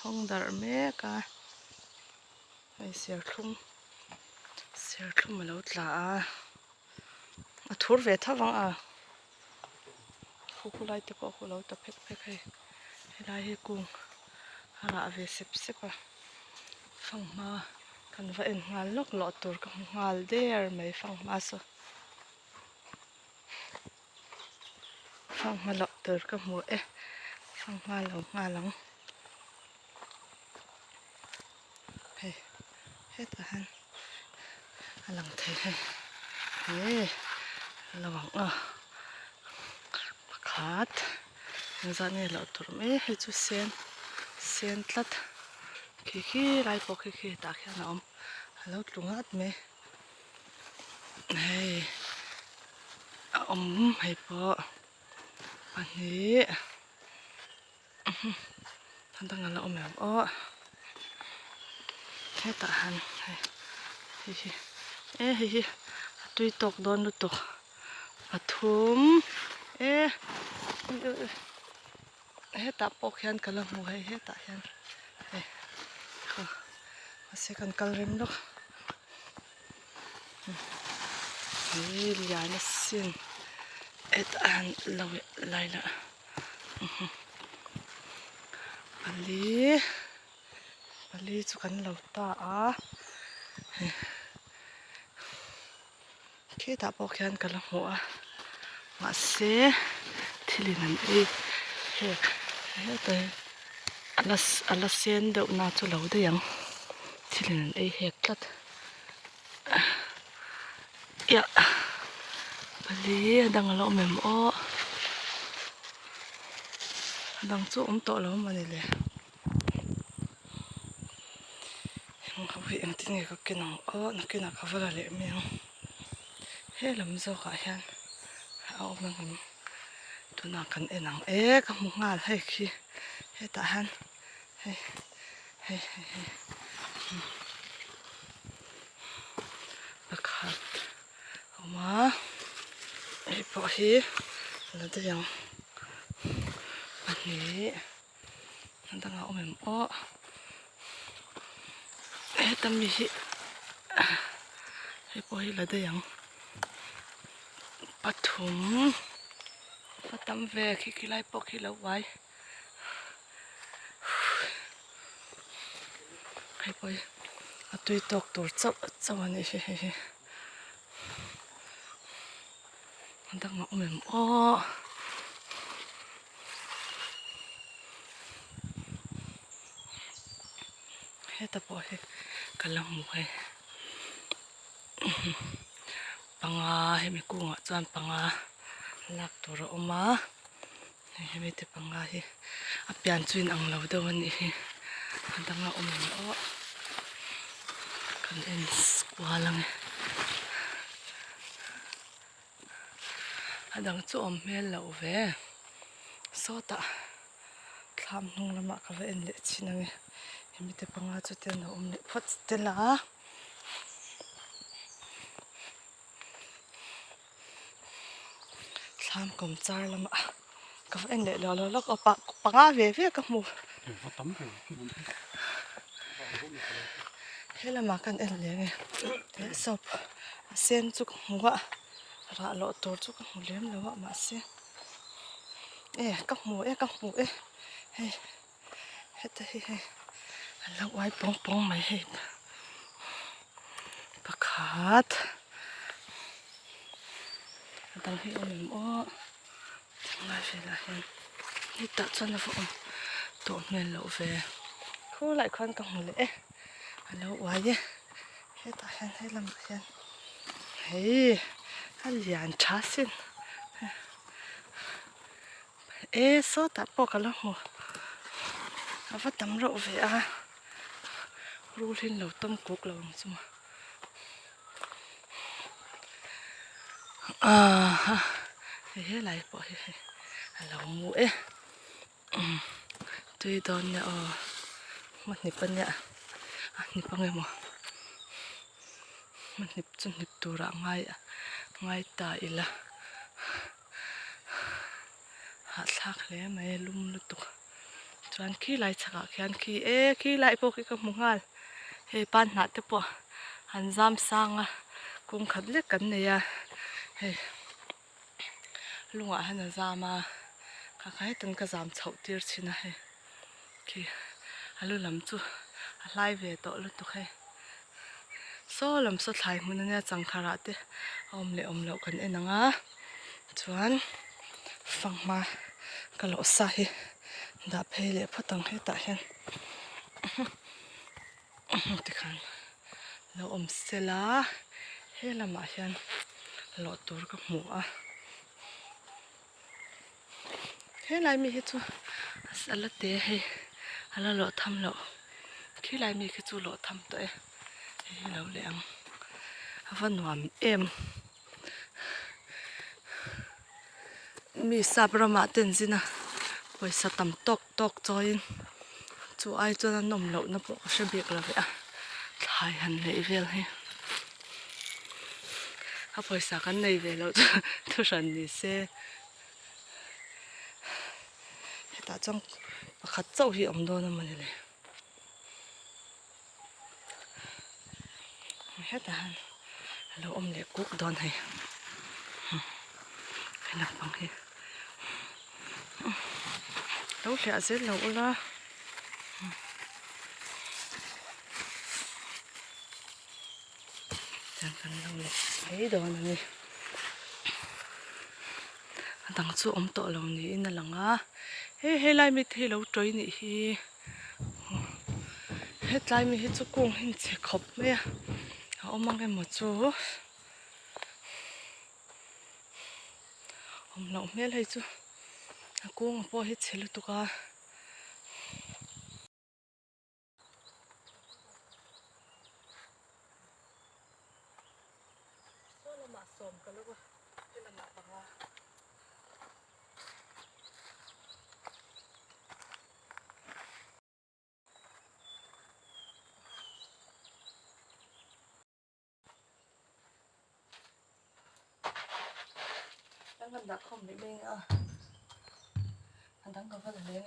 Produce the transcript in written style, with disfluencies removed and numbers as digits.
hong dar mek a hei serthlum a lo tla a thur ve thawang a khulai te pawh khu lo ta phek hei helai hi kung hala ve sep a fanghma kan va en ngal lok lo tur ka ngal der mai fanghma so fanghma lo tur ka mu fanghma lo ngalang hei ta han alang thei hei lawang a pakhat zani lo tur me hei chu sen tlat khi lai po khi ta khian a om lo tlungat me hei a om hei po ani thantang ala om em o hei ta han hei tui tok don lu tok pathum hei ta pok hian kala mu hei ta hian hei ase kan kal rem lok hei lian a sin ta han lo lai la pali chu kan lo ta a khi ta pok hian kala mu a ma se thilin an hei ala sen deuh na chu lo de yang thilin an hek tlat ya pali adang alo mem o adang chu to lo mani le hui ang tin nge ka kinang o na kina ka vala le me he lam zo ka hian a om ngam tuna kan enang ka mu ngal hei khi he ta han hei pakhat oma hei po hi la de yang ani andang a om em o tam mi hi hei po hi la de yang pathum patam ve khi lai po khi lo wai hei po a tui tok tur chau ani he andang a om em o he ta po he kalang mu he panga he mi kunga chuan panga lak tur a oma he mi te panga hi a pian chuin ang lo do ani hi andang a om em o kan en skwa lang adang chu om mel lo ve so ta thlam hnung lama ka va en le chinange hemi te panga chu ten no om le phot te la thlam kom char lama ka va en le lo ka panga ve ka mu helama kan en le nge te sop sen chu ngwa ra lo tor chu ka lem lo ma se ka mu hei heta hei lo ai pong mai hei pakhat dang hi om o ngai fe la hen ni ta chan na om to mel lo ve khu lại khan ka mu le lo wai ye heta hen hei lam hen hei lian tha sin so ta po ka lo mu ava tam ro ve a rul hin lo tam kuk lo chuma he lai po he lo mu tui don ya mat ni pan ya ni pange mo mat ni chun ni tura ngai ta ila ha thak le mai lum lu tu chuan khi lai chaka khian khi lai po ki ka mungal he pan na te po han zam sanga kum khat le kan ne ya he lunga hana zama ka khai tan ka zam chho tir china he khi alu lam chu a hlai ve to lu tu khe so lam so thlai mun ania changkhara te om lo kan enanga chuan fangma ka lo sa hi da phele phatang he ta hian tikhan lo om sela he lama hian lo tur ka hmu a he lai mi hi chu asala te he ala lo tham lo khi lai mi khi chu lo tham to e he lo le ang avan nuam em mi sabrama ten zina poisa tam tok choin chu ai chona nom lo na po she bek la ve a thai han nei vel he a poisa kan nei ve lo tu ran ni se ta chang pakhat chau hi om do na mani le he ta han lo om le kuk don he na pang he lo le azel lo la chẳng cần đâu này thấy đồ này thằng chú ông tổ lòng này là lằng á he lại mi thấy lâu trôi này hi hết lại mi hết chú cuồng hình chế khóc mẹ ông mang cái một chú ông lòng mẹ lại chú cuồng bỏ hết chế luôn tụi cả som ka lo ke la na panga đang ngân đặt không để bên à anh đang có phải là lên